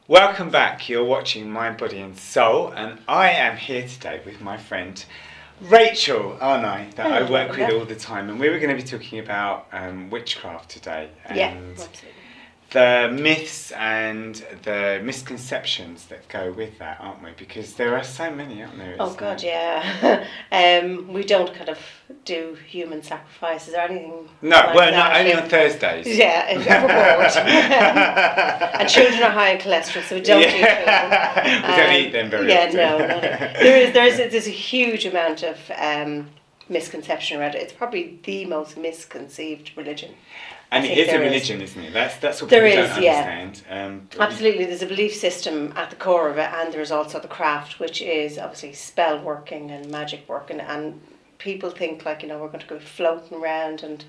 Welcome back. You're watching Mind, Body and Soul, and I am here today with my friend Rachel, aren't I? That I work with all the time, and we were going to be talking about witchcraft today, and absolutely. the myths and the misconceptions that go with that, aren't we? Because there are so many, aren't there? Oh God, yeah. We don't kind of do human sacrifices or anything. No, like well, that. not only on Thursdays. Yeah, and children are high in cholesterol, so we don't do children. We don't eat them very often. There's a huge amount of misconception around it. It's probably the most misconceived religion. And it is a religion, isn't it? That's what people don't understand. Absolutely, there's a belief system at the core of it, and there's also the craft, which is obviously spell working and magic working. And people think we're going to go floating around and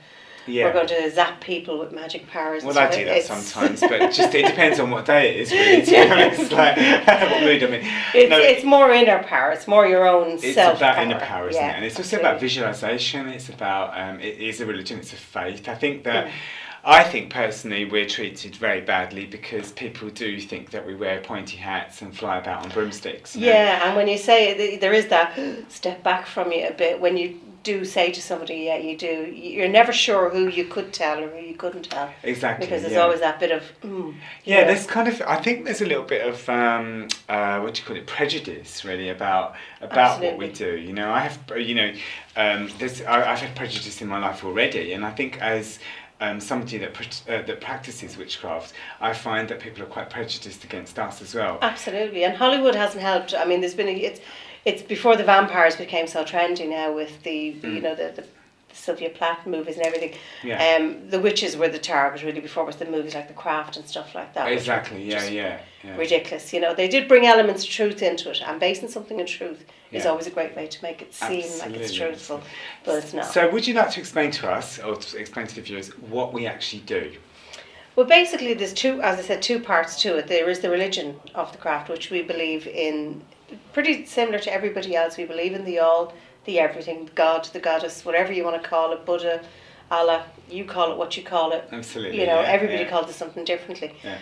we're going to zap people with magic powers. Well, I do that sometimes, but it depends on what day it is, really. To be honest, like what mood I'm in. It's more inner power. It's more your own self power. It's about inner power, isn't it? And it's also about visualization. It's about it is a religion. It's a faith. I think that. I think personally we're treated very badly because people do think that we wear pointy hats and fly about on broomsticks. Yeah, and when you say there is that step back from you a bit when you do say to somebody, yeah, you do. You're never sure who you could tell or who you couldn't tell. Exactly. Because there's always that bit of. There's kind of. I think there's a little bit of what do you call it? Prejudice, really, about what we do. You know, I have. I've had prejudice in my life already, and I think as somebody that practices witchcraft, I find that people are quite prejudiced against us as well. Absolutely, and Hollywood hasn't helped. I mean, there's been it's before the vampires became so trendy now with the the Sylvia Plath movies and everything. Yeah. The witches were the target really before it was the movies like The Craft and stuff like that. Exactly. Yeah. Ridiculous. You know, they did bring elements of truth into it, and basing something in truth is always a great way to make it seem like it's truthful, but it's not. So, would you like to explain to us, or to explain to the viewers, what we actually do? Well, basically, there's two parts to it. There is the religion of the craft, which we believe in, pretty similar to everybody else. We believe in the all, the everything, God, the goddess, whatever you want to call it, Buddha, Allah, you call it what you call it. Absolutely. Everybody calls it something differently. Yeah.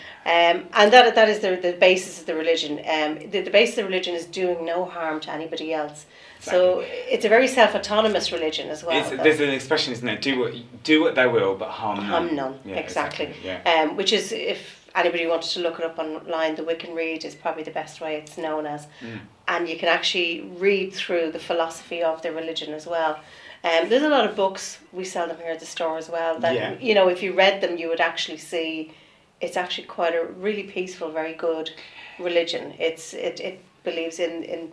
And that is the basis of the religion. The basis of the religion is doing no harm to anybody else. Exactly. So it's a very self-autonomous religion as well. There's an expression, isn't there? Do what they will, but harm none. Harm none. Yeah, exactly. Yeah. Which is, if anybody wanted to look it up online, the Wiccan Read is probably the best way it's known as. And you can actually read through the philosophy of the religion as well. There's a lot of books, we sell them here at the store as well, that if you read them you would actually see it's actually quite a really peaceful, very good religion. It believes in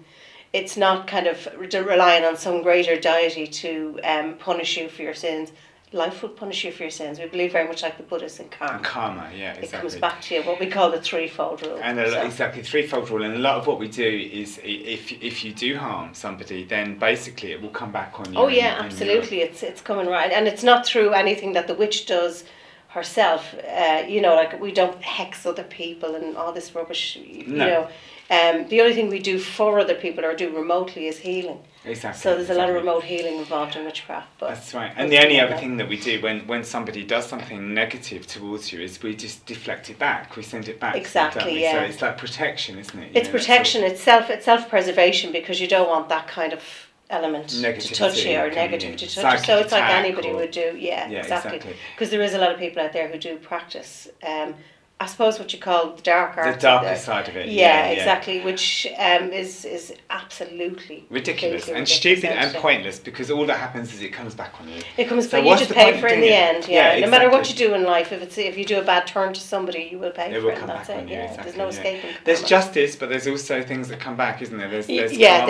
it's not kind of relying on some greater deity to punish you for your sins. Life will punish you for your sins. We believe very much like the Buddhists in karma. Karma, yeah, exactly. It comes back to you, what we call the threefold rule. And exactly, threefold rule. And a lot of what we do is, if you do harm somebody, then basically it will come back on you. Oh yeah, absolutely. It's coming right, and it's not through anything that the witch does herself. Like we don't hex other people and all this rubbish. No. The only thing we do for other people or do remotely is healing. Exactly. So there's a lot of remote healing involved in witchcraft. But that's right. And the only other thing that we do when somebody does something negative towards you is we just deflect it back. We send it back. Exactly. Yeah. So it's like protection, isn't it? It's protection. It's self-preservation because you don't want that kind of element to touch you or negativity to touch you. So it's like anybody would do. Yeah, exactly. Because there is a lot of people out there who do practice. I suppose what you call the dark arts. The darker side of it. Yeah, exactly. Which is absolutely ridiculous and stupid and pointless because all that happens is it comes back on you. It comes back. You just pay for it in the end. Yeah. Exactly. No matter what you do in life, if you do a bad turn to somebody, you will pay for it. Come back on you. Exactly. There's no escaping. There's justice, but there's also things that come back, isn't there? There's they do. Yeah.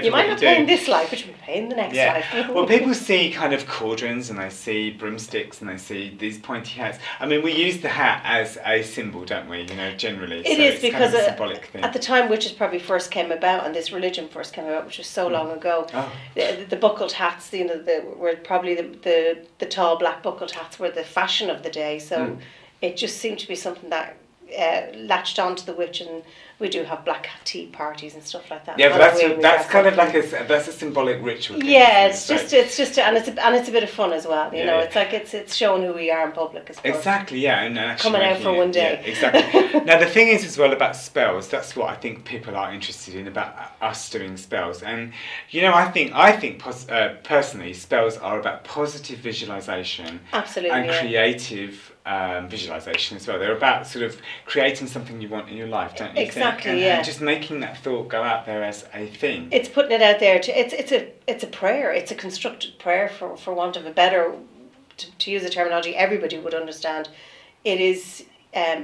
You might not pay in this life, but you will pay in the next life. Well, people see kind of cauldrons and they see broomsticks and they see these pointy hats. I mean, we use the hat as a symbol, don't we? Generally. It is because kind of a symbolic thing. At the time witches probably first came about and this religion first came about, which was so long ago. The buckled hats, were probably the tall black buckled hats were the fashion of the day. So it just seemed to be something that latched onto the witch and We do have black cat tea parties and stuff like that. Yeah, but that's kind of like that's a symbolic ritual. Yeah, it's just and it's a bit of fun as well. You know, it's like it's showing who we are in public, I suppose. Exactly, yeah, and actually coming out for one day. Yeah, exactly. Now the thing is as well about spells. That's what I think people are interested in about us doing spells, and you know, I think personally, spells are about positive visualization. Absolutely, and creative visualization as well. They're about sort of creating something you want in your life, don't you exactly, think? And just making that thought go out there as a thing. It's putting it out there. It's a prayer. It's a constructed prayer, for want of a better, to use the terminology everybody would understand. It is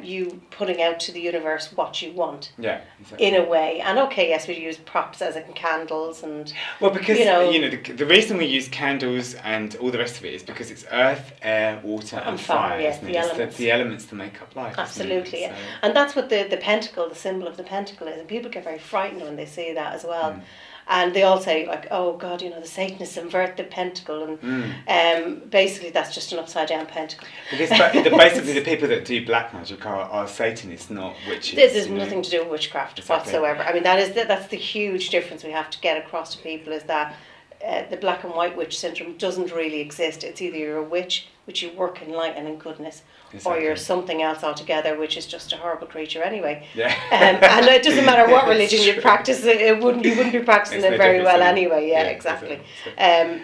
you putting out to the universe what you want. Yeah, exactly. In a way. And okay, yes, we use props as in candles and... Well, because, the reason we use candles and all the rest of it is because it's earth, air, water and fire, yes, isn't it? It's the elements that make up life. Absolutely, yeah. And that's what the pentacle, the symbol of the pentacle is. And people get very frightened when they see that as well. And they all say, like, oh God, the Satanists invert the pentacle, and basically that's just an upside down pentacle. Because basically the people that do black magic are Satanists, not witches. There's nothing to do with witchcraft whatsoever. I mean, that's the huge difference we have to get across to people, is that the black and white witch syndrome doesn't really exist. It's either you're a witch, which you work in light and in goodness, or you're something else altogether, which is just a horrible creature anyway. Yeah. And it doesn't matter what religion you practice, you wouldn't be practicing it very well anyway. Yeah, exactly.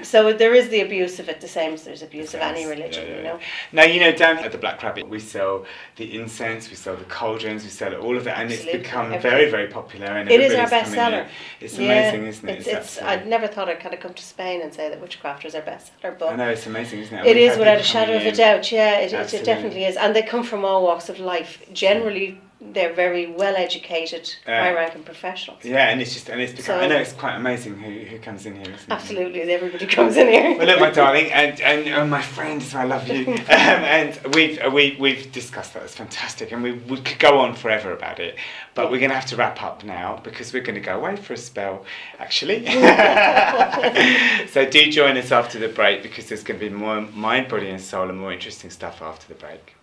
So there is the abuse of it, the same as there's abuse of any religion, you know. Now, down at the Black Rabbit, we sell the incense, we sell the cauldrons, we sell all of it, and Absolutely. It's become very, very popular. And it is our best seller. It's amazing, isn't it? I'd never thought I'd kind of come to Spain and say that Witchcraft was our best seller, but I know, it's amazing, isn't it? It is without a shadow of a doubt. Yeah, it definitely is, and they come from all walks of life. Generally, they're very well educated, high ranking professionals. Yeah, and it's become. I know it's quite amazing who comes in here, isn't it? Absolutely, everybody comes in here. Well, look, my darling, and my friends, I love you. And we've discussed that. It's fantastic, and we could go on forever about it, but we're going to have to wrap up now because we're going to go away for a spell, actually. So do join us after the break because there's going to be more mind, body, and soul, and more interesting stuff after the break.